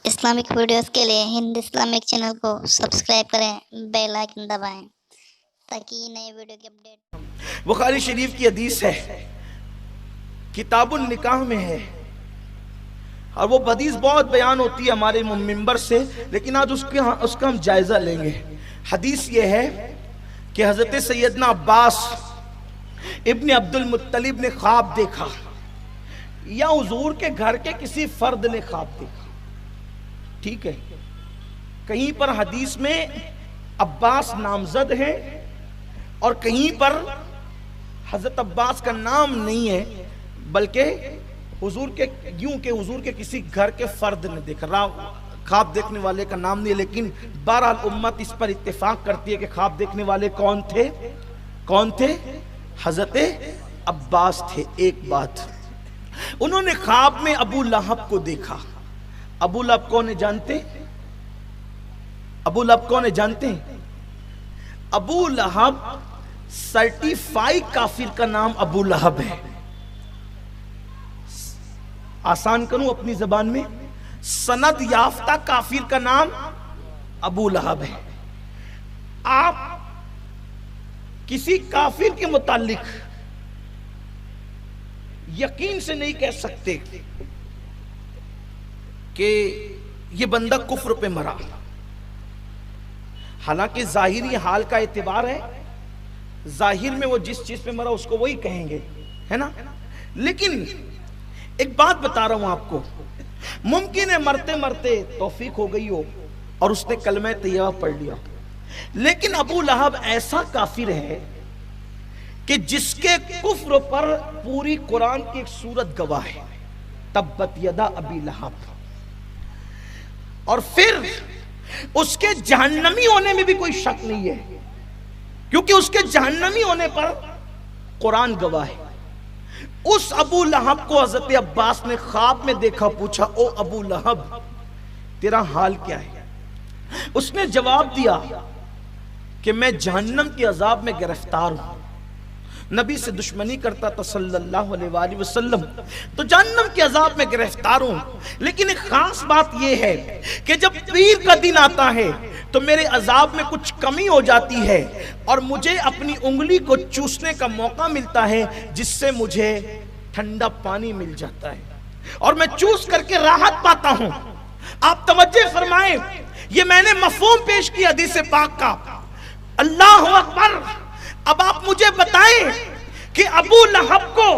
Islamic videos के लिए Hind Islamic channel को सब्सक्राइब करें, बेल आइकन दबाएं ताकि नए वीडियो की अपडेट। बुखारी शरीफ की हदीस है, किताबुल निकाह में है, और वो हदीस बहुत बयान होती है हमारे मिंबर से, लेकिन आज उसका हम जायजा लेंगे। हदीस ये है कि हजरत सैयदना अब्बास इब्न अब्दुल मुत्तलिब ने ख्वाब देखा, या हुजूर के घर के किसी फर्द ने ख्वाब देखा। ठीक है, कहीं पर हदीस में अब्बास नामजद है और कहीं पर हजरत अब्बास का नाम नहीं है, बल्कि हुजूर के किसी घर के फर्द ने देखा। ख्वाब देखने वाले का नाम नहीं है, लेकिन बहरहाल उम्मत इस पर इत्तेफाक करती है कि ख्वाब देखने वाले कौन थे? हजरत अब्बास थे। एक बात, उन्होंने ख्वाब में अबू लहब को देखा। अबू लहब कौन है जानते? अबू लहब सर्टिफाइड काफिर का नाम अबू लहब है। आसान करूं अपनी जबान में, सनद याफ्ता काफिर का नाम अबू लहब है। आप किसी काफिर के मुतालिक यकीन से नहीं कह सकते कि ये बंदा कुफ्र पे मरा। हालांकि जाहिरी हाल का एतबार है, जाहिर में वो जिस चीज पे मरा उसको वही कहेंगे, है ना। लेकिन एक बात बता रहा हूं आपको, मुमकिन है मरते मरते तौफीक हो गई हो और उसने कलमे तैयबा पढ़ लिया, लेकिन अबू लहब ऐसा काफिर है कि जिसके कुफ्र पर पूरी कुरान की एक सूरत गवाह है, तब्बत यदा अबी लहब। और फिर उसके जहन्नमी होने में भी कोई शक नहीं है, क्योंकि उसके जहन्नमी होने पर कुरान गवाह है। उस अबू लहब को हजरत अब्बास ने ख्वाब में देखा, पूछा, ओ अबू लहब तेरा हाल क्या है? उसने जवाब दिया कि मैं जहन्नम के अजाब में गिरफ्तार हूं। नबी से दुश्मनी करता था सल्लल्लाहु अलैहि वसल्लम, तो जहन्नम के अजाब में गिरफ्तार हूं। लेकिन एक खास बात यह है कि जब पीर का दिन आता है तो मेरे अजाब में कुछ कमी हो जाती है और मुझे अपनी उंगली को चूसने का मौका मिलता है, जिससे मुझे ठंडा पानी मिल जाता है और मैं चूस करके राहत पाता हूं। आप तवज्जो फरमाएं, ये मैंने मफहूम पेश किया हदीस पाक का। अल्लाह अकबर। अब आप मुझे बताएं कि अबू लहब को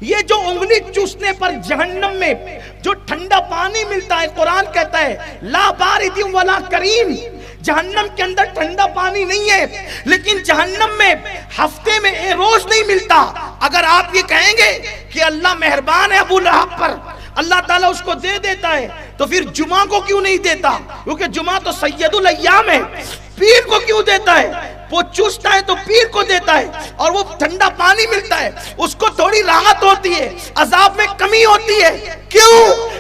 ये जो उंगली चूसने पर जहन्नम में जो ठंडा पानी मिलता है, कुरान कहता है ला बारिदिन वला करीम, जहन्नम के अंदर ठंडा पानी नहीं है, लेकिन जहन्नम में हफ्ते में एक रोज नहीं मिलता। अगर आप ये कहेंगे कि अल्लाह मेहरबान है अबू लहब पर, अल्लाह ताला उसको दे देता है, तो फिर जुमा को क्यों नहीं देता? क्योंकि जुमा तो सैयदुल अय्याम है। पीर को क्यों देता है? वो चूसता है तो पीर को देता है, और वो ठंडा पानी मिलता है, उसको थोड़ी राहत होती है, अजाब में कमी होती है। क्यों?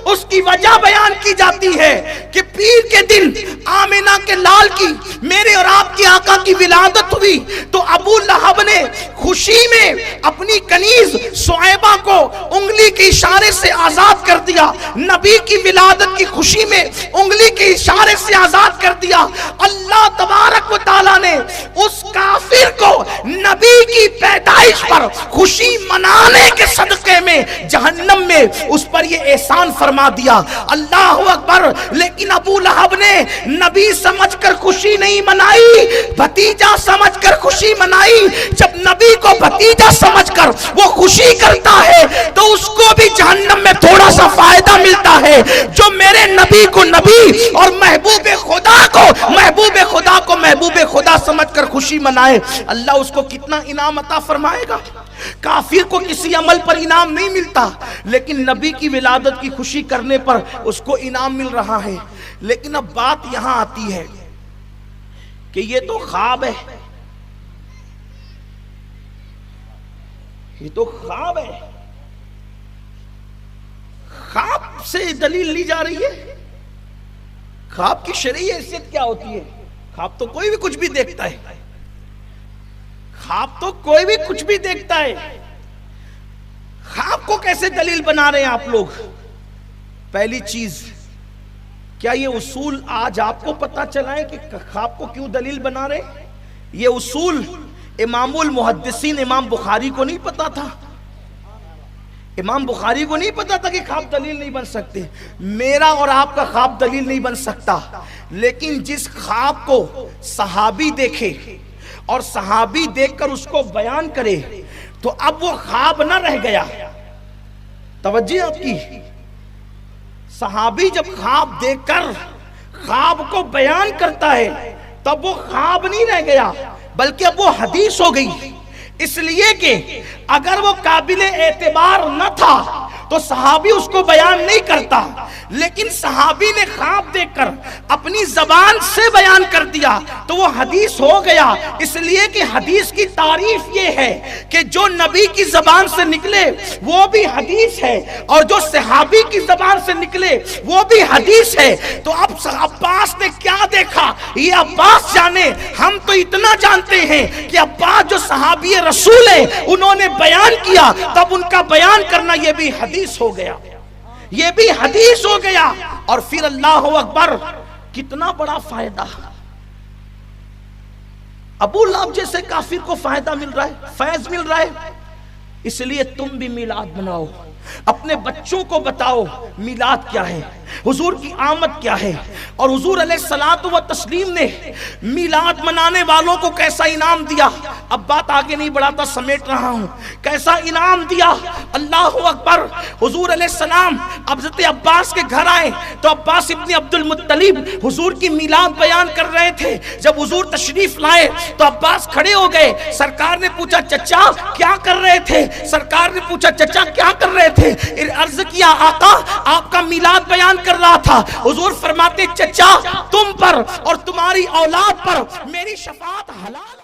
उसकी वजह बयान की जाती है कि पीर के दिन आमिना के लाल की, मेरे और आपके आका की विलादत हुई, तो अबू लहब ने खुशी में अपनी कनीज सुएबा को उंगली के इशारे से आजाद कर दिया। नबी की विलादत की खुशी में उंगली के इशारे से आजाद कर दिया। अल्लाह तबारक व तआला ने उस काफिर को नबी की पैदाइश पर खुशी मनाने के सदके में जहन्नम में उस पर ये एहसान फरमा दिया। अल्लाह अकबर। लेकिन अबू लहब ने नबी समझकर खुशी नहीं मनाई, भतीजा समझकर खुशी मनाई। जब नबी को भतीजा समझकर वो खुशी करता है तो उसको भी जहन्नम में थोड़ा सा फायदा मिलता है। जो मेरे नबी को नबी और महबूब खुदा को महबूब खुदा समझकर खुशी मनाए, अल्लाह उसको कितना इनाम अता फरमाएगा। काफिर को किसी अमल पर इनाम नहीं मिलता, लेकिन नबी की विलादत की खुशी करने पर उसको इनाम मिल रहा है। लेकिन अब बात यहां आती है कि ये तो ख्वाब है, ये तो ख्वाब है। ख्वाब से दलील ली जा रही है। ख्वाब की शरई हैसियत क्या होती है? ख्वाब तो कोई भी कुछ भी देखता है, ख्वाब तो कोई भी कुछ भी देखता है। ख्वाब को कैसे दलील बना रहे हैं आप लोग? पहली चीज, کیا یہ اصول آج آپ کو پتا چلا ہے کہ خواب کو کیوں دلیل بنا رہے؟ یہ اصول امام المحدثین امام بخاری کو نہیں پتا تھا. امام بخاری کو نہیں پتا تھا کہ خواب دلیل نہیں بن سکتے. میرا اور آپ کا خواب دلیل نہیں بن سکتا، لیکن جس خواب کو صحابی دیکھے اور صحابی دیکھ کر اس کو بیان کرے تو اب وہ خواب نہ رہ گیا. توجہ آپ کی، صحابی جب خواب دیکھ کر خواب کو بیان کرتا ہے تب وہ خواب نہیں رہ گیا بلکہ اب وہ حدیث ہو گئی. اس لیے کہ اگر وہ قابل اعتبار نہ تھا تو صحابی اس کو بیان نہیں کرتا، لیکن صحابی نے خواب دیکھ کر اپنی زبان سے بیان کر دیا تو وہ حدیث ہو گیا. اس لیے کہ حدیث کی تعریف یہ ہے کہ جو نبی کی زبان سے نکلے وہ بھی حدیث ہے اور جو صحابی کی زبان سے نکلے وہ بھی حدیث ہے. تو اب عباس نے کیا دیکھا یہ عباس جانے، ہم تو اتنا جانتے ہیں کہ عباس جو صحابی رسول ہیں انہوں نے بیان کیا، تب ان کا بیان کرنا یہ بھی حدیث ہو گیا، یہ بھی حدیث ہو گیا. اور پھر اللہ اکبر، کتنا بڑا فائدہ. ابو لہب جیسے کافر کو فائدہ مل رہا ہے، فیض مل رہا ہے. اس لیے تم بھی میلاد مناؤ، اپنے بچوں کو بتاؤ میلاد کیا ہے، حضور کی آمد کیا ہے. اور حضور علیہ الصلوۃ والتسلیم نے میلاد منانے والوں کو کیسا انعام دیا. اب بات آگے نہیں بڑھاتا، سمیٹ رہا ہوں. کیسا انعام دیا، اللہ اکبر. حضور علیہ السلام حضرت عباس کے گھر آئے تو عباس ابن عبد المطلب حضور کی میلاد بیان کر رہے تھے. جب حضور تشریف لائے تو عباس کھڑے ہو گئے. سرکار نے پوچھا چچا کیا کر رہے تھے؟ سرکار نے پوچھا چچا کیا کر رہے تھے؟ عرض کیا آقا آپ کا میلاد بیان کر رہا تھا. حضور فرماتے چچا تم پر اور تمہاری اولاد پر میری شفاعت حلال